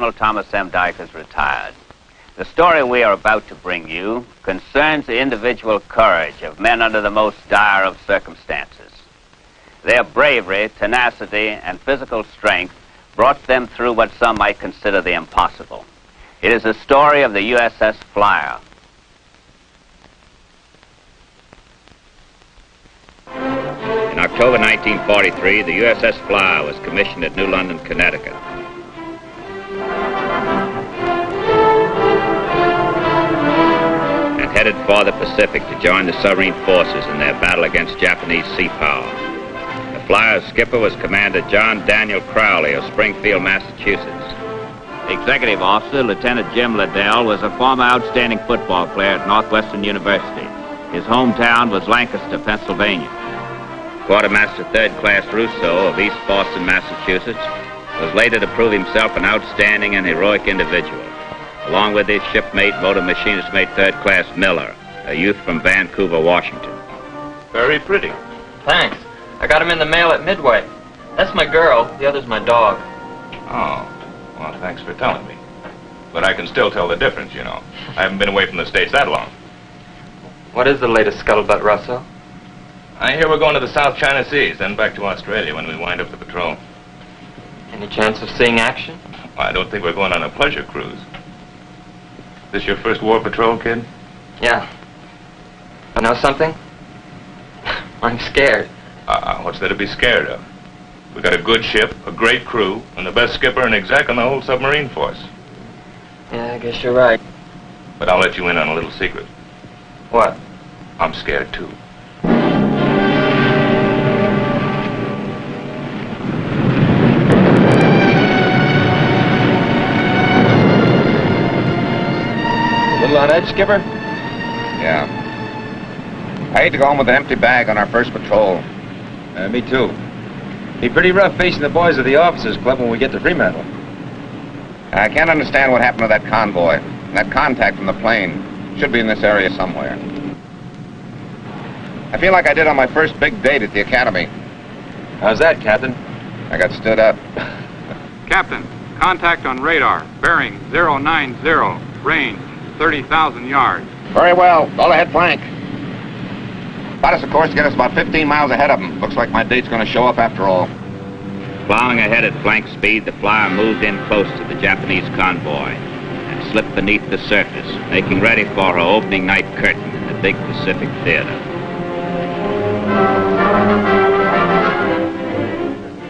Admiral Thomas M. Dyke is retired. The story we are about to bring you concerns the individual courage of men under the most dire of circumstances. Their bravery, tenacity, and physical strength brought them through what some might consider the impossible. It is the story of the U.S.S. Flier. In October 1943, the U.S.S. Flier was commissioned at New London, Connecticut. And headed for the Pacific to join the submarine forces in their battle against Japanese sea power. The Flier's skipper was Commander John Daniel Crowley of Springfield, Massachusetts. The executive officer, Lieutenant Jim Liddell, was a former outstanding football player at Northwestern University. His hometown was Lancaster, Pennsylvania. Quartermaster Third Class Rousseau of East Boston, Massachusetts, was later to prove himself an outstanding and heroic individual, along with his shipmate, motor machinist mate Third Class Miller, a youth from Vancouver, Washington. Very pretty. Thanks. I got him in the mail at Midway. That's my girl, the other's my dog. Oh, well, thanks for telling me. But I can still tell the difference, you know. I haven't been away from the States that long. What is the latest scuttlebutt, Russell? I hear we're going to the South China Seas, then back to Australia when we wind up the patrol. Any chance of seeing action? Well, I don't think we're going on a pleasure cruise. This your first war patrol, kid? Yeah. I know something? I'm scared. What's there to be scared of? We got a good ship, a great crew, and the best skipper and exec on the whole submarine force. Yeah, I guess you're right. But I'll let you in on a little secret. What? I'm scared, too. A little on edge, Skipper? Yeah. I hate to go home with an empty bag on our first patrol. Me too. Be pretty rough facing the boys of the officers' club when we get to Fremantle. I can't understand what happened to that convoy. That contact from the plane should be in this area somewhere. I feel like I did on my first big date at the academy. How's that, Captain? I got stood up. Captain, contact on radar. Bearing 090. Range 30,000 yards. Very well. All ahead flank. About us, of course, to get us about 15 miles ahead of them. Looks like my date's going to show up after all. Plowing ahead at flank speed, the Flier moved in close to the Japanese convoy and slipped beneath the surface, making ready for her opening night curtain in the big Pacific Theater.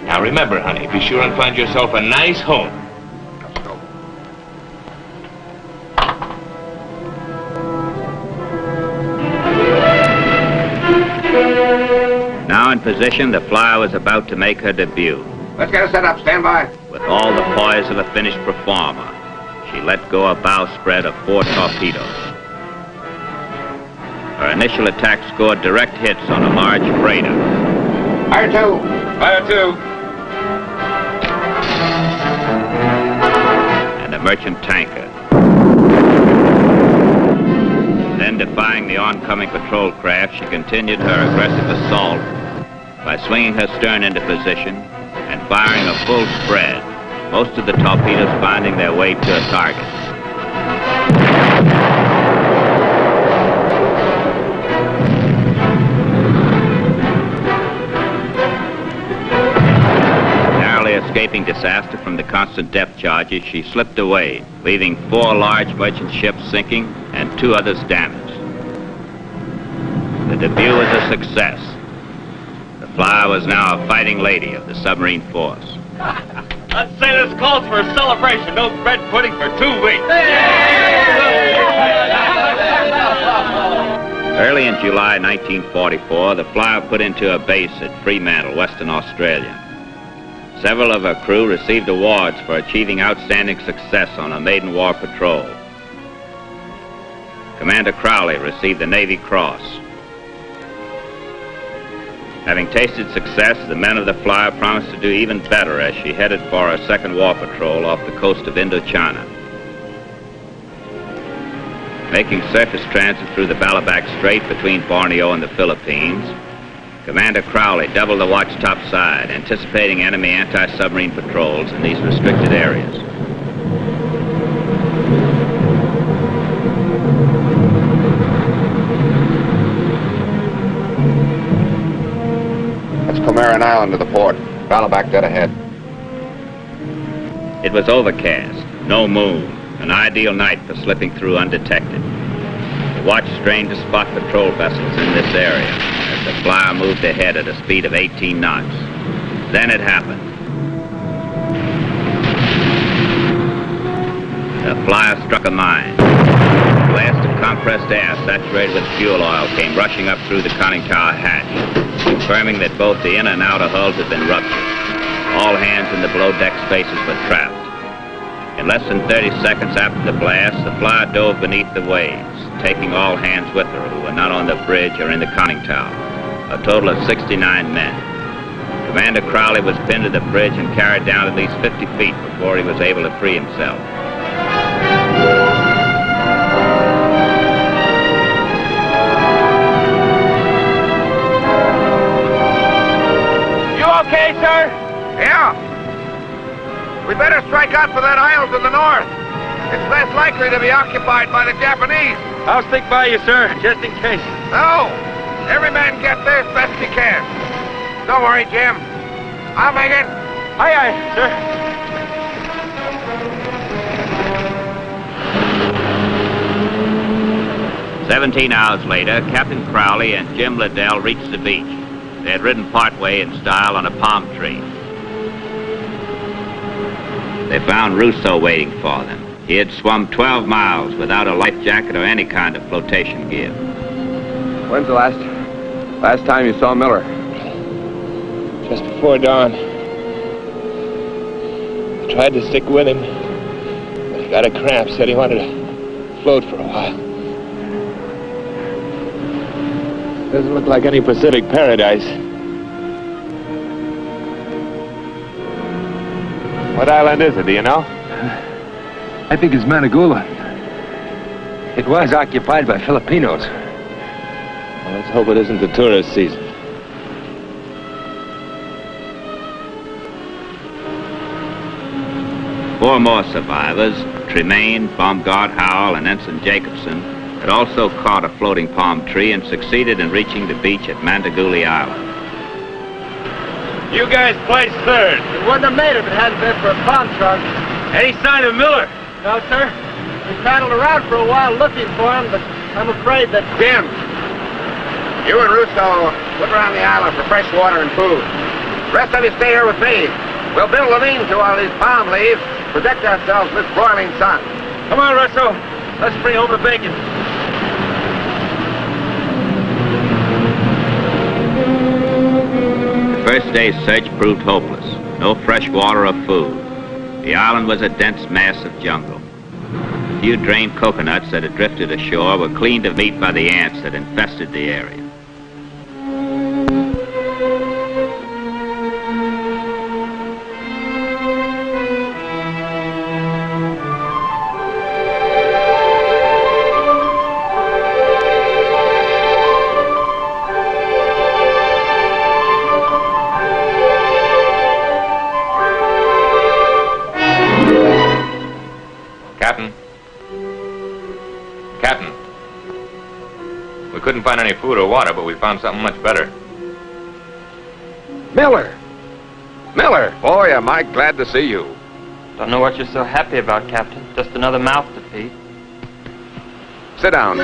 Now remember, honey, be sure and find yourself a nice home. Now in position, the Flier was about to make her debut. Let's get her set up. Stand by. With all the poise of a finished performer, she let go a bowsprit of 4 torpedoes. Her initial attack scored direct hits on a large freighter. Fire 2. Fire 2. And a merchant tanker. Then, defying the oncoming patrol craft, she continued her aggressive assault by swinging her stern into position and firing a full spread, most of the torpedoes finding their way to a target. Narrowly escaping disaster from the constant depth charges, she slipped away, leaving 4 large merchant ships sinking and 2 others damaged. The debut was a success. The Flier was now a fighting lady of the submarine force. I'd say this calls for a celebration. No bread pudding for 2 weeks. Early in July 1944, the Flier put into a base at Fremantle, Western Australia. Several of her crew received awards for achieving outstanding success on a maiden war patrol. Commander Crowley received the Navy Cross. Having tasted success, the men of the Flier promised to do even better as she headed for a second war patrol off the coast of Indochina. Making surface transit through the Balabac Strait between Borneo and the Philippines, Commander Crowley doubled the watch topside, anticipating enemy anti-submarine patrols in these restricted areas. Marion Island to the port. Follow back dead ahead. It was overcast, no moon, an ideal night for slipping through undetected. The watch strained to spot patrol vessels in this area as the Flier moved ahead at a speed of 18 knots. Then it happened. The Flier struck a mine. A blast of compressed air saturated with fuel oil came rushing up through the conning tower hatch, confirming that both the inner and outer hulls had been ruptured. All hands in the below-deck spaces were trapped. In less than 30 seconds after the blast, the Flier dove beneath the waves, taking all hands with her who were not on the bridge or in the conning tower, a total of 69 men. Commander Crowley was pinned to the bridge and carried down at least 50 feet before he was able to free himself. You okay, sir? Yeah. We better strike out for that isle to the north. It's less likely to be occupied by the Japanese. I'll stick by you, sir, just in case. No. Every man get there as best he can. Don't worry, Jim. I'll make it. Aye, aye, sir. 17 hours later, Captain Crowley and Jim Liddell reached the beach. They had ridden partway in style on a palm tree. They found Russo waiting for them. He had swum 12 miles without a life jacket or any kind of flotation gear. When's the last time you saw Miller? Just before dawn. I tried to stick with him, but he got a cramp, said he wanted to float for a while. Doesn't look like any Pacific paradise. What island is it, do you know? I think it's Managula. It was occupied by Filipinos. Well, let's hope it isn't the tourist season. Four more survivors, Tremaine, Baumgart, Howell, and Ensign Jacobson, had also caught a floating palm tree and succeeded in reaching the beach at Mandaguli Island. You guys placed third. It wouldn't have made it if it hadn't been for a palm trunk. Any sign of Miller? No, sir. We paddled around for a while looking for him, but I'm afraid that... Jim, you and Russo look around the island for fresh water and food. The rest of you stay here with me. We'll build a lean-to on these palm leaves, protect ourselves from this broiling sun. Come on, Russo. Let's bring home the bacon. The first day's search proved hopeless. No fresh water or food. The island was a dense mass of jungle. A few drained coconuts that had drifted ashore were cleaned of meat by the ants that infested the area. Captain, we couldn't find any food or water, but we found something much better. Miller! Miller! Boy, am I glad to see you. Don't know what you're so happy about, Captain. Just another mouth to feed. Sit down.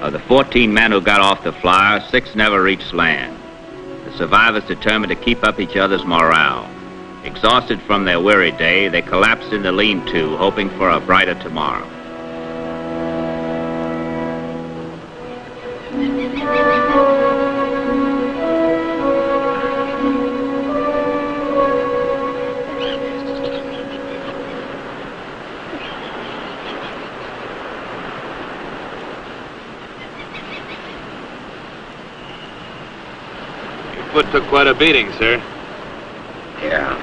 Of the 14 men who got off the Flier, 6 never reached land. The survivors determined to keep up each other's morale. Exhausted from their weary day, they collapsed in the lean-to, hoping for a brighter tomorrow. Your foot took quite a beating, sir. Yeah.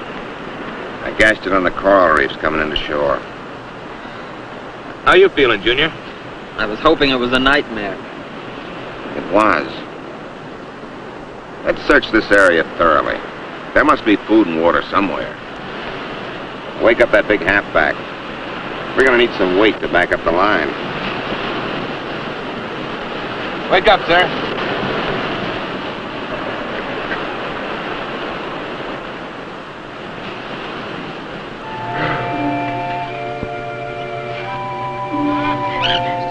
I gashed it on the coral reefs coming into shore. How you feeling, Junior? I was hoping it was a nightmare. It was. Let's search this area thoroughly. There must be food and water somewhere. Wake up that big halfback. We're gonna need some weight to back up the line. Wake up, sir.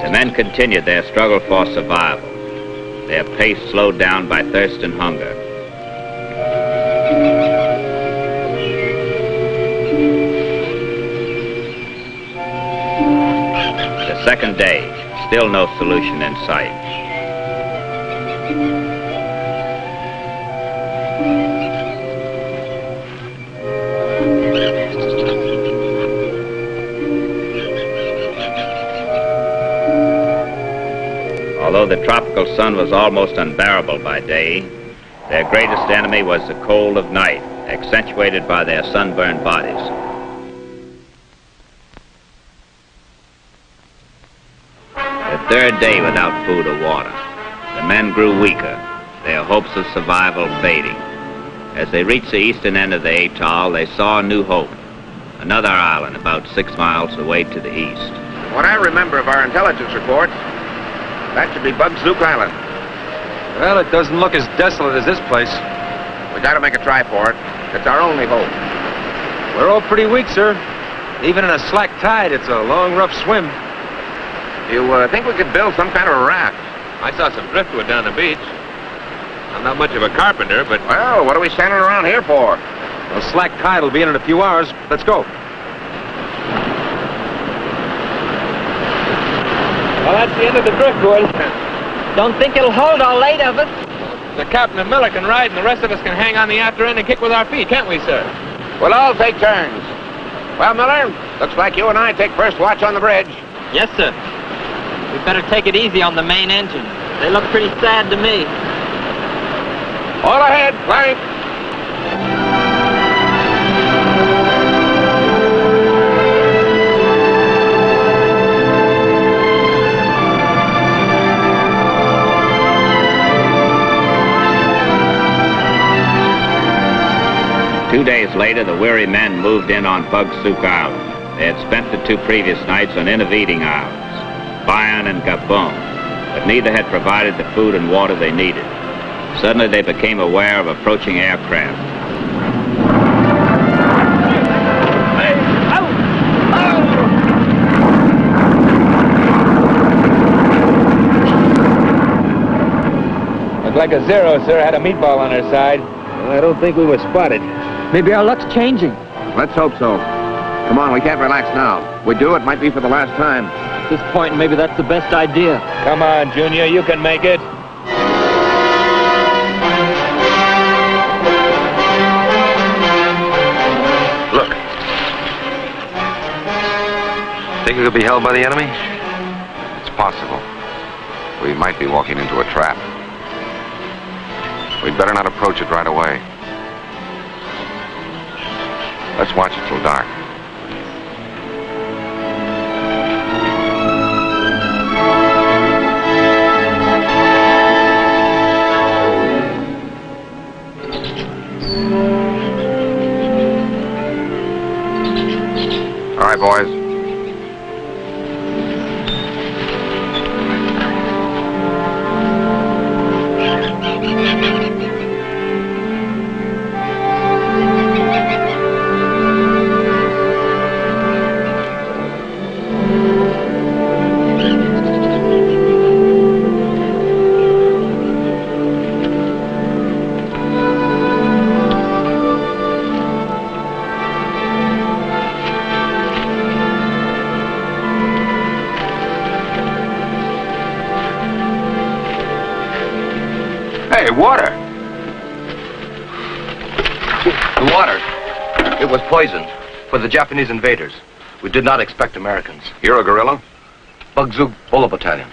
The men continued their struggle for survival, their pace slowed down by thirst and hunger. The second day, still no solution in sight. Although the tropical sun was almost unbearable by day, their greatest enemy was the cold of night, accentuated by their sunburned bodies. The third day without food or water, the men grew weaker, their hopes of survival fading. As they reached the eastern end of the atoll, they saw a new hope, another island about 6 miles away to the east. What I remember of our intelligence reports, that should be Bugzook Island. Well, it doesn't look as desolate as this place. We gotta make a try for it. It's our only hope. We're all pretty weak, sir. Even in a slack tide, it's a long, rough swim. You think we could build some kind of a raft? I saw some driftwood down the beach. I'm not much of a carpenter, but... Well, what are we standing around here for? Well, slack tide will be in a few hours. Let's go. Well, that's the end of the driftwood. Don't think it'll hold all 8 of us. The captain and Miller can ride, and the rest of us can hang on the after end and kick with our feet, can't we, sir? We'll all take turns. Well, Miller, looks like you and I take first watch on the bridge. Yes, sir. We better take it easy on the main engine. They look pretty sad to me. All ahead, flank. 2 days later, the weary men moved in on Bugzook Island. They had spent the 2 previous nights on intervening islands, Bayonne and Gabon, but neither had provided the food and water they needed. Suddenly, they became aware of approaching aircraft. Looked like a Zero, sir. Had a meatball on her side. Well, I don't think we were spotted. Maybe our luck's changing. Let's hope so. Come on, we can't relax now. If we do, it might be for the last time. At this point, maybe that's the best idea. Come on, Junior. You can make it. Look. Think we could be held by the enemy? It's possible. We might be walking into a trap. We'd better not approach it right away. Let's watch it till dark. All right, boys. Hey, water. The water. It was poisoned for the Japanese invaders. We did not expect Americans. You're a guerrilla? Bugzook Bolo Battalion.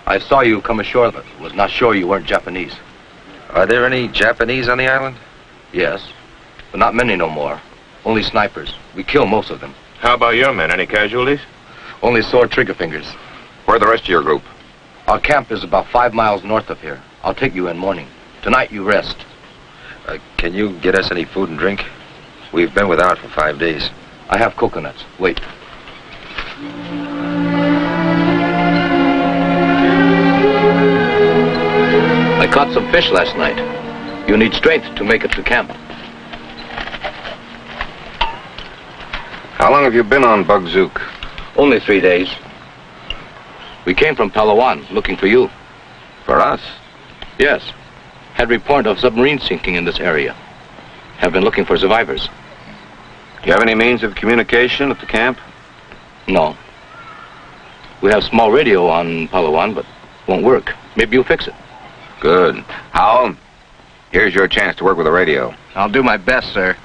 I saw you come ashore, but was not sure you weren't Japanese. Are there any Japanese on the island? Yes, but not many no more. Only snipers. We kill most of them. How about your men? Any casualties? Only sore trigger fingers. Where are the rest of your group? Our camp is about 5 miles north of here. I'll take you in morning. Tonight you rest. Can you get us any food and drink? We've been without for 5 days. I have coconuts. Wait. caught some fish last night. You need strength to make it to camp. How long have you been on Bugzook? Only 3 days. We came from Palawan looking for you. For us? Yes. Had report of submarine sinking in this area. Have been looking for survivors. Do you have any means of communication at the camp? No. We have small radio on Palawan, but won't work. Maybe you'll fix it. Good. Howell, here's your chance to work with the radio. I'll do my best, sir.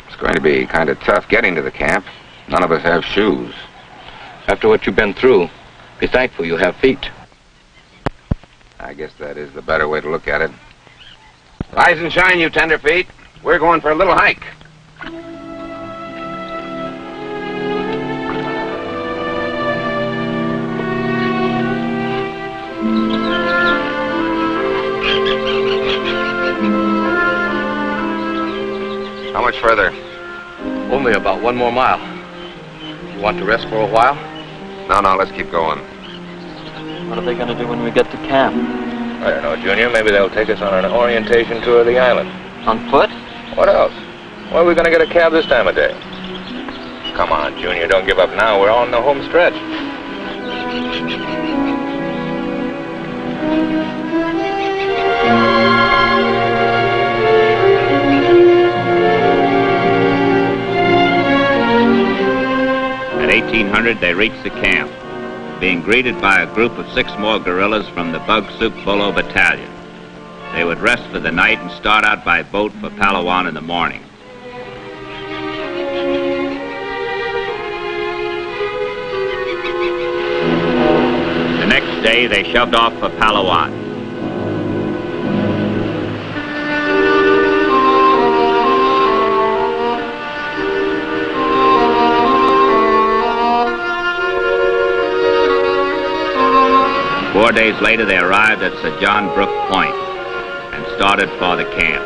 It's going to be kind of tough getting to the camp. None of us have shoes. After what you've been through, be thankful you have feet. I guess that is the better way to look at it. Rise and shine, you tenderfeet. We're going for a little hike. How much further? Only about 1 more mile. You want to rest for a while? No, let's keep going. What are they going to do when we get to camp? I don't know, Junior. Maybe they'll take us on an orientation tour of the island. On foot? What else? Where are we going to get a cab this time of day? Come on, Junior. Don't give up now. We're on the home stretch. At 1800, they reached the camp, being greeted by a group of 6 more guerrillas from the Bugzook Bolo Battalion. They would rest for the night and start out by boat for Palawan in the morning. The next day, they shoved off for Palawan. Four days later, they arrived at Sir John Brook Point and started for the camp.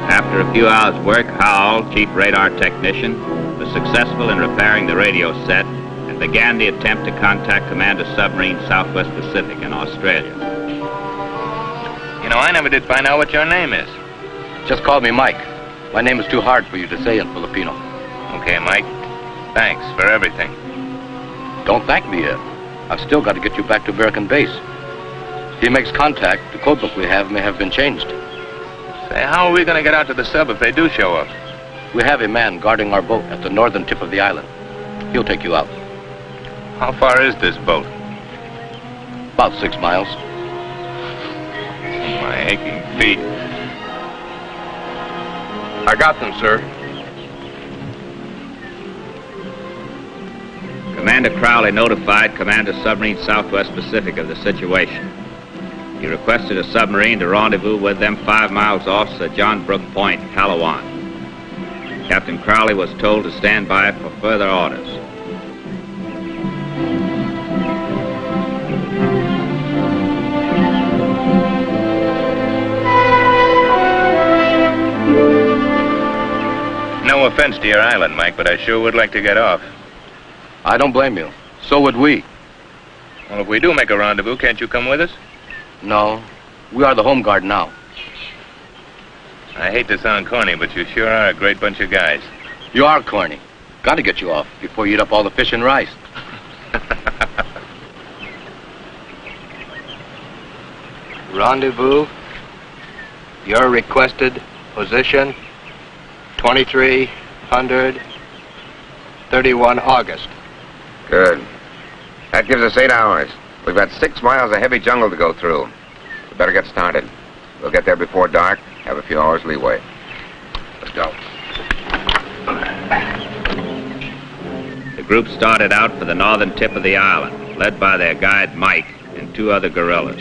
After a few hours' work, Howell, chief radar technician, was successful in repairing the radio set and began the attempt to contact Commander Submarine Southwest Pacific in Australia. You know, I never did find out what your name is. Just call me Mike. My name is too hard for you to say in Filipino. Okay, Mike. Thanks for everything. Don't thank me yet. I've still got to get you back to American base. If he makes contact, the code book we have may have been changed. Say, how are we going to get out to the sub if they do show up? We have a man guarding our boat at the northern tip of the island. He'll take you out. How far is this boat? About 6 miles. My aching feet. I got them, sir. Commander Crowley notified Commander Submarine Southwest Pacific of the situation. He requested a submarine to rendezvous with them 5 miles off Sir John Brook Point, Palawan. Captain Crowley was told to stand by for further orders. No offense to your island, Mike, but I sure would like to get off. I don't blame you. So would we. Well, if we do make a rendezvous, can't you come with us? No. We are the home guard now. I hate to sound corny, but you sure are a great bunch of guys. You are corny. Got to get you off before you eat up all the fish and rice. Rendezvous. Your requested position. 2300, 31 August. Good. That gives us 8 hours. We've got 6 miles of heavy jungle to go through. We better get started. We'll get there before dark, have a few hours leeway. Let's go. The group started out for the northern tip of the island, led by their guide Mike and 2 other guerrillas.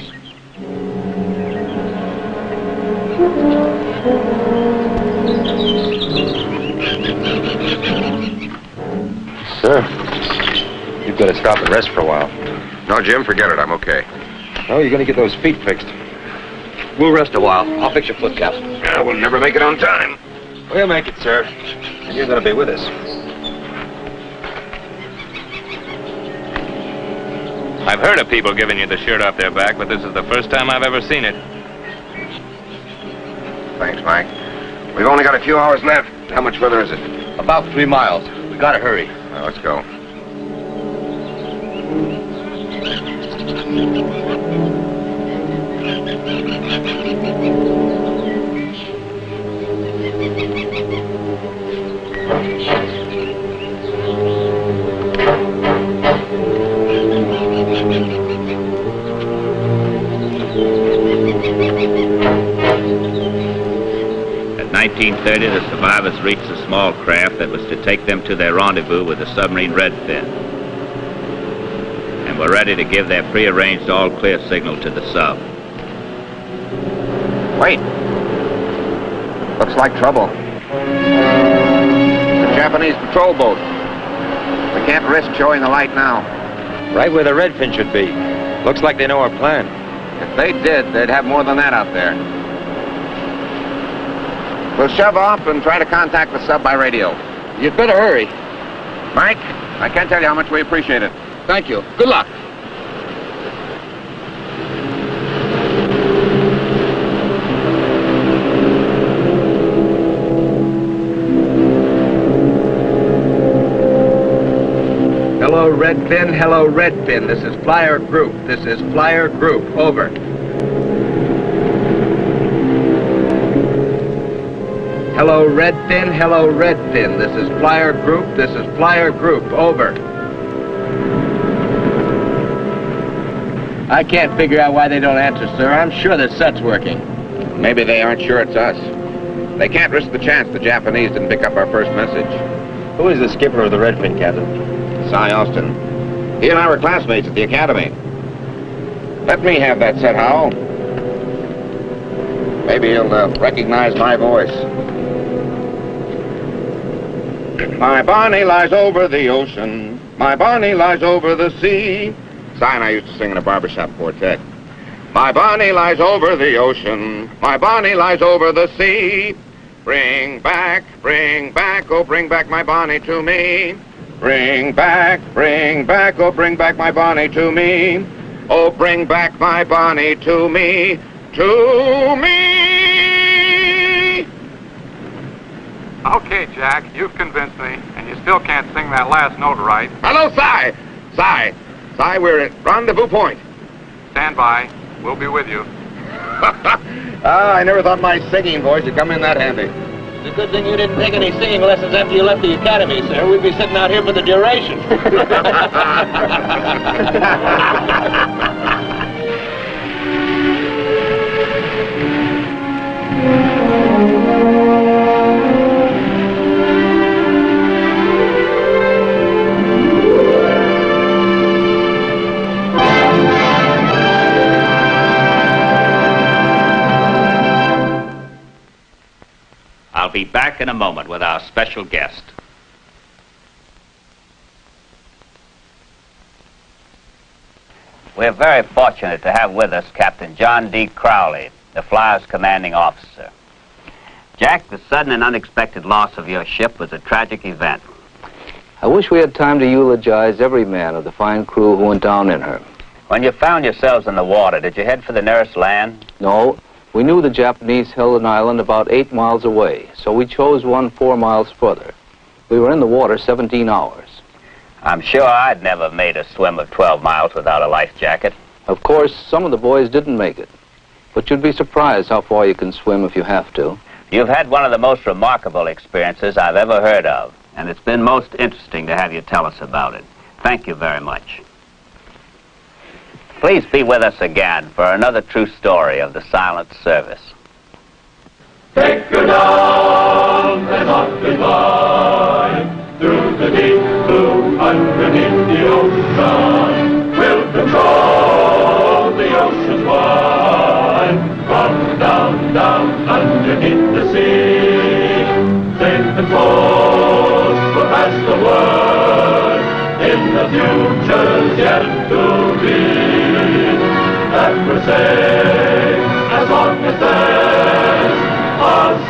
Sir, you've got to stop and rest for a while. No, Jim, forget it. I'm okay. No, you're going to get those feet fixed. We'll rest a while. I'll fix your foot caps. Yeah, we'll never make it on time. We'll make it, sir. And you're going to be with us. I've heard of people giving you the shirt off their back, but this is the first time I've ever seen it. Thanks, Mike. We've only got a few hours left. How much further is it? About 3 miles. We gotta hurry. Well, let's go. At 1930, the survivors reached a small craft that was to take them to their rendezvous with the submarine Redfin, and were ready to give their prearranged all-clear signal to the sub. Wait. Looks like trouble. The Japanese patrol boat. We can't risk showing the light now. Right where the Redfin should be. Looks like they know our plan. If they did, they'd have more than that out there. We'll shove off and try to contact the sub by radio. You'd better hurry. Mike, I can't tell you how much we appreciate it. Thank you. Good luck. Hello, Redfin. Hello, Redfin. This is Flier Group. This is Flier Group. Over. Hello, Redfin. Hello, Redfin. This is Flier Group. This is Flier Group. Over. I can't figure out why they don't answer, sir. I'm sure the set's working. Maybe they aren't sure it's us. They can't risk the chance the Japanese didn't pick up our first message. Who is the skipper of the Redfin, Captain? Cy Austin. He and I were classmates at the academy. Let me have that set, Howell. Maybe he'll recognize my voice. My Bonnie lies over the ocean. My Bonnie lies over the sea. Cy and I used to sing in a barbershop quartet. My Bonnie lies over the ocean. My Bonnie lies over the sea. Bring back, oh, bring back my Bonnie to me. Bring back, oh, bring back my Bonnie to me. Oh, bring back my Bonnie to me, to me. Okay, Jack, you've convinced me, and you still can't sing that last note right. Hello, Cy. Cy, we're at rendezvous point. Stand by. We'll be with you. I never thought my singing voice would come in that handy. It's a good thing you didn't take any singing lessons after you left the academy, sir. We'd be sitting out here for the duration. I'll be back in a moment with our special guest. We're very fortunate to have with us Captain John D. Crowley, the Flier's commanding officer. Jack, the sudden and unexpected loss of your ship was a tragic event. I wish we had time to eulogize every man of the fine crew who went down in her. When you found yourselves in the water, did you head for the nearest land? No. We knew the Japanese held an island about 8 miles away, so we chose one 4 miles further. We were in the water 17 hours. I'm sure I'd never made a swim of 12 miles without a life jacket. Of course, some of the boys didn't make it. But you'd be surprised how far you can swim if you have to. You've had one of the most remarkable experiences I've ever heard of, and it's been most interesting to have you tell us about it. Thank you very much. Please be with us again for another true story of the silent service. Take her down and up and by, through the deep blue underneath the ocean. We'll control the ocean wide, from down, down underneath the sea. Safe and close, we'll pass the word in the future's yet to be. That we're safe as long as there's a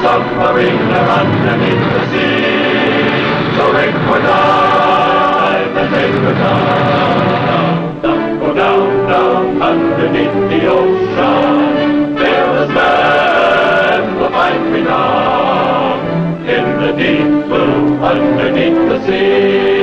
submarine. mariner underneath the sea. So rig for dive and take the down. Down, go down, down underneath the ocean. Fearless men will find renown in the deep blue underneath the sea.